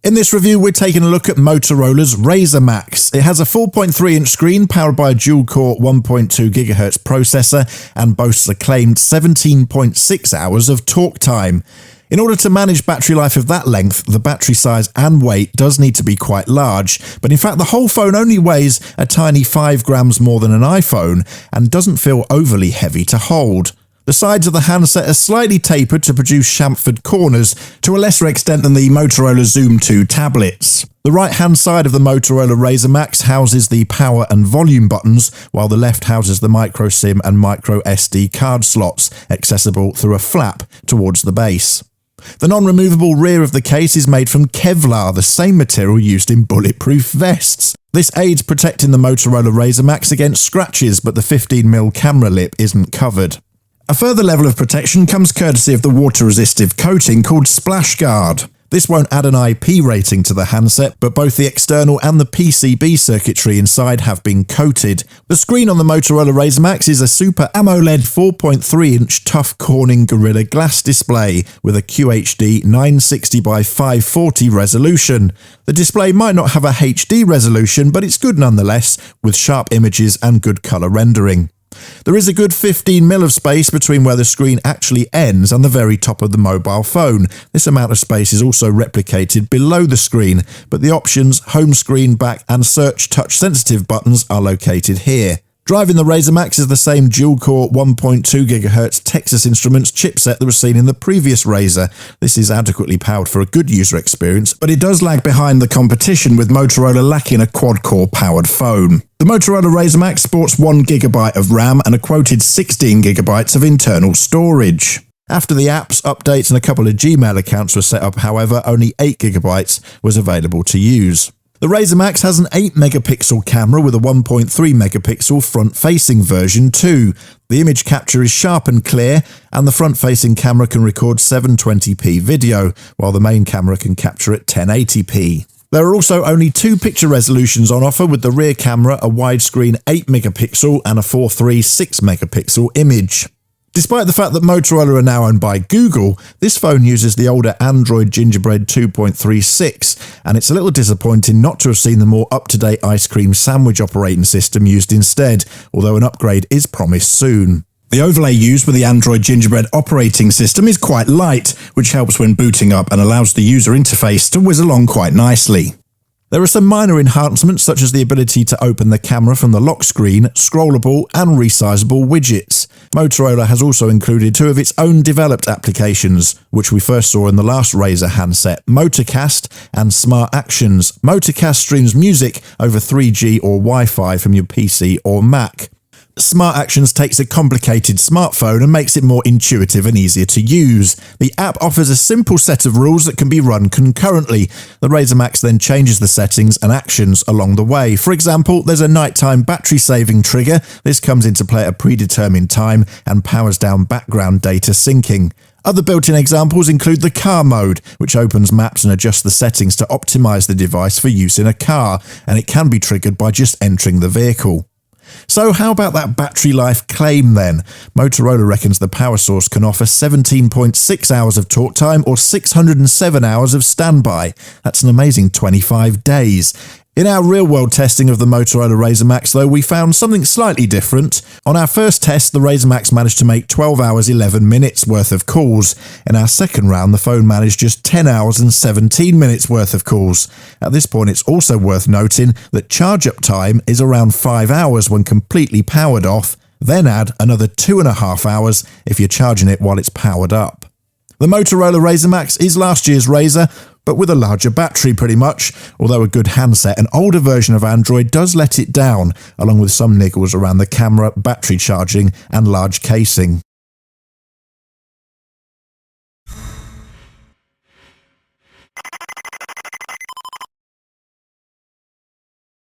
In this review, we're taking a look at Motorola's Razr Maxx. It has a 4.3-inch screen powered by a dual-core 1.2 GHz processor and boasts a claimed 17.6 hours of talk time. In order to manage battery life of that length, the battery size and weight does need to be quite large, but in fact the whole phone only weighs a tiny 5 grams more than an iPhone and doesn't feel overly heavy to hold. The sides of the handset are slightly tapered to produce chamfered corners, to a lesser extent than the Motorola Zoom 2 tablets. The right-hand side of the Motorola Razr Maxx houses the power and volume buttons, while the left houses the micro SIM and micro SD card slots, accessible through a flap towards the base. The non-removable rear of the case is made from Kevlar, the same material used in bulletproof vests. This aids protecting the Motorola Razr Maxx against scratches, but the 15mm camera lip isn't covered. A further level of protection comes courtesy of the water-resistive coating called Splash Guard. This won't add an IP rating to the handset, but both the external and the PCB circuitry inside have been coated. The screen on the Motorola Razr Maxx is a Super AMOLED 4.3-inch tough Corning Gorilla Glass display with a QHD 960 by 540 resolution. The display might not have a HD resolution, but it's good nonetheless, with sharp images and good colour rendering. There is a good 15mm of space between where the screen actually ends and the very top of the mobile phone. This amount of space is also replicated below the screen, but the options, home screen, back and search touch-sensitive buttons are located here. Driving the Razr Maxx is the same dual-core 1.2 GHz Texas Instruments chipset that was seen in the previous Razr. This is adequately powered for a good user experience, but it does lag behind the competition, with Motorola lacking a quad-core powered phone. The Motorola Razr Maxx sports 1GB of RAM and a quoted 16GB of internal storage. After the apps, updates and a couple of Gmail accounts were set up, however, only 8GB was available to use. The Razr Maxx has an 8-megapixel camera with a 1.3-megapixel front-facing version too. The image capture is sharp and clear, and the front-facing camera can record 720p video, while the main camera can capture at 1080p. There are also only 2 picture resolutions on offer, with the rear camera a widescreen 8-megapixel and a 4.3 6-megapixel image. Despite the fact that Motorola are now owned by Google, this phone uses the older Android Gingerbread 2.36, and it's a little disappointing not to have seen the more up-to-date ice cream sandwich operating system used instead, although an upgrade is promised soon. The overlay used with the Android Gingerbread operating system is quite light, which helps when booting up and allows the user interface to whiz along quite nicely. There are some minor enhancements, such as the ability to open the camera from the lock screen, scrollable and resizable widgets. Motorola has also included 2 of its own developed applications, which we first saw in the last Razr handset, Motorcast and Smart Actions. Motorcast streams music over 3G or Wi-Fi from your PC or Mac. Smart Actions takes a complicated smartphone and makes it more intuitive and easier to use. The app offers a simple set of rules that can be run concurrently. The Razr Maxx then changes the settings and actions along the way. For example, there's a nighttime battery saving trigger. This comes into play at a predetermined time and powers down background data syncing. Other built-in examples include the car mode, which opens maps and adjusts the settings to optimize the device for use in a car, and it can be triggered by just entering the vehicle. So how about that battery life claim then? Motorola reckons the power source can offer 17.6 hours of talk time or 607 hours of standby. That's an amazing 25 days. In our real-world testing of the Motorola Razr Maxx, though, we found something slightly different. On our first test, the Razr Maxx managed to make 12 hours 11 minutes worth of calls. In our second round, the phone managed just 10 hours and 17 minutes worth of calls. At this point, it's also worth noting that charge-up time is around 5 hours when completely powered off, then add another 2.5 hours if you're charging it while it's powered up. The Motorola Razr Maxx is last year's Razr, but with a larger battery pretty much. Although a good handset, an older version of Android does let it down, along with some niggles around the camera, battery charging and large casing.